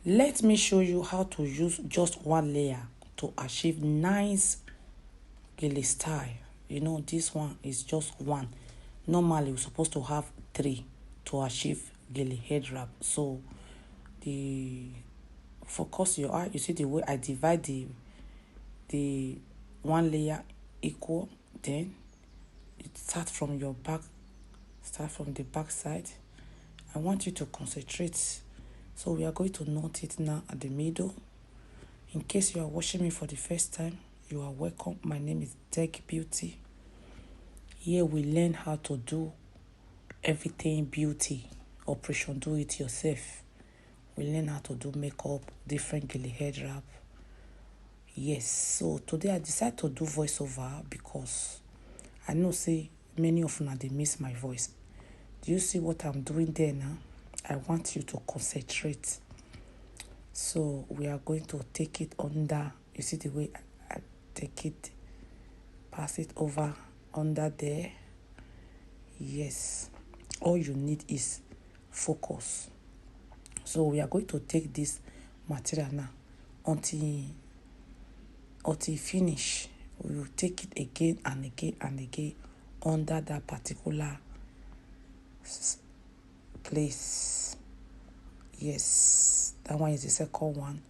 Let me show you how to use just one layer to achieve nice gele style. You know, this one is just one. Normally we're supposed to have 3 to achieve gele head wrap. So the focus your eye, you see the way I divide the one layer equal. Then it start from your back, start from the back side. I want you to concentrate. So we are going to knot it now at the middle. In case you are watching me for the first time, you are welcome. My name is Tech Beauty. Here we learn how to do everything beauty, operation do it yourself. We learn how to do makeup, different gele head wrap. Yes, so today I decided to do voiceover because I know say many of you they miss my voice. Do you see what I'm doing there now? I want you to concentrate. So we are going to take it under. You see the way I take it, pass it over under there. Yes, all you need is focus. So we are going to take this material now until finish. We will take it again and again and again under that particular place. Yes, that one is the second one.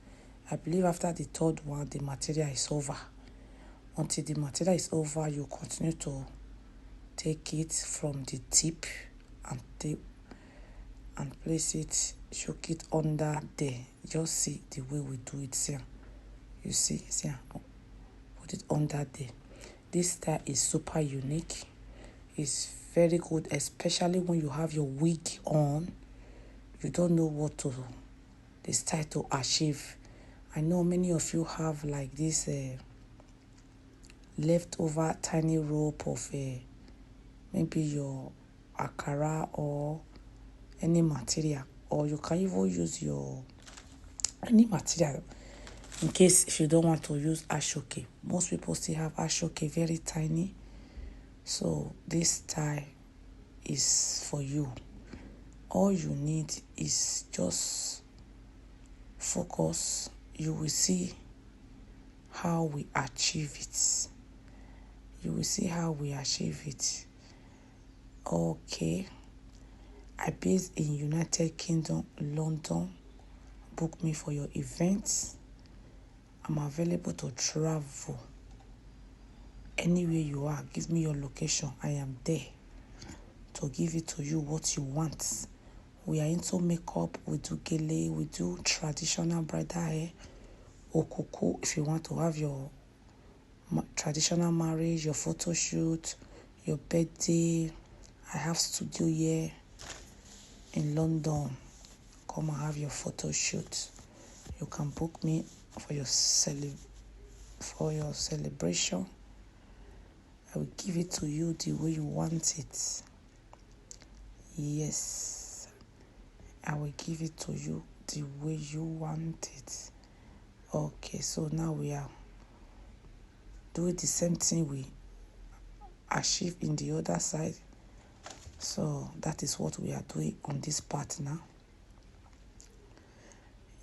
I believe after the third one, the material is over. Until the material is over, you continue to take it from the tip and place it, choke it under there. Just see the way we do it here. You see, put it under there. This style is super unique. It's very good, especially when you have your wig on. You don't know what to the style to achieve. I know many of you have like this leftover tiny rope of maybe your akara or any material, or you can even use your any material in case if you don't want to use Asoke. Most people still have Asoke very tiny. So this style is for you. All you need is just focus. You will see how we achieve it. You will see how we achieve it. Okay. I based in United Kingdom, London. Book me for your events. I'm available to travel. Anywhere you are, give me your location. I am there to give it to you what you want. We are into makeup. We do gele. We do traditional bridal hair. Okuku, if you want to have your traditional marriage, your photo shoot, your birthday. I have studio here in London. Come and have your photo shoot. You can book me for your celebration. I will give it to you the way you want it. Yes, I will give it to you the way you want it. Okay, so now we are doing the same thing we achieved in the other side. So that is what we are doing on this part now.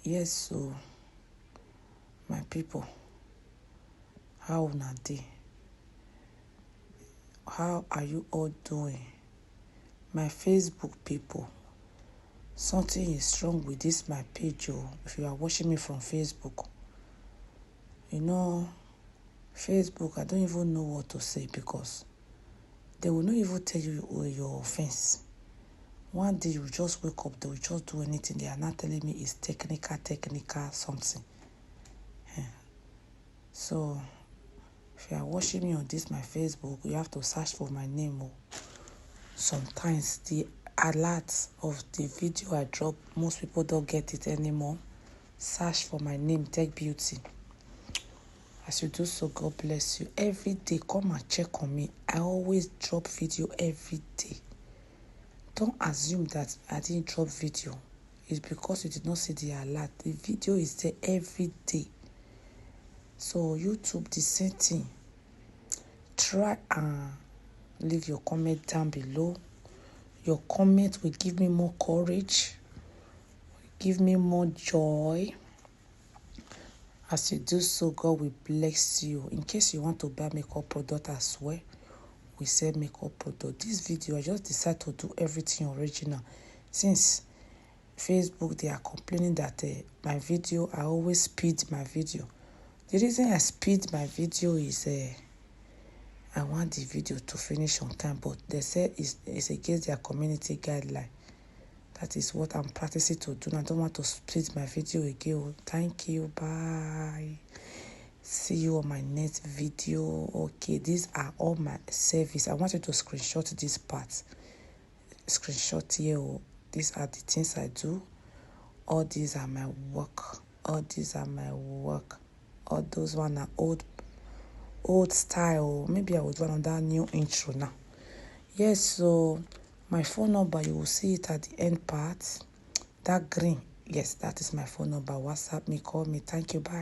Yes, so my people, how una dey? How are you all doing? My Facebook people, something is wrong with this my page. If you are watching me from Facebook, you know, Facebook, I don't even know what to say because they will not even tell you your offense. One day you just wake up, they will just do anything. They are not telling me it's technical something. So if you are watching me on this my Facebook, you have to search for my name. Sometimes the alerts of the video I drop, most people don't get it anymore. Search for my name, Tech Beauty. As you do so, God bless you. Every day, come and check on me. I always drop video every day. Don't assume that I didn't drop video. It's because you did not see the alert. The video is there every day. So YouTube, the same thing. Try and leave your comment down below. Your comment will give me more courage, give me more joy. As you do so, God will bless you. In case you want to buy makeup product as well, we sell makeup product. This video, I just decided to do everything original. Since Facebook, they are complaining that my video, I always speed my video. The reason I speed my video is I want the video to finish on time, but they say it's against their community guideline. That is what I'm practicing to do. I don't want to split my video again. Thank you. Bye. See you on my next video. Okay, these are all my service. I want you to screenshot this part. Screenshot here. These are the things I do. All these are my work. All these are my work. All those one are old style. Maybe I would do another new intro now. Yes, so my phone number, you will see it at the end part. That green. Yes, that is my phone number. WhatsApp me, call me. Thank you. Bye.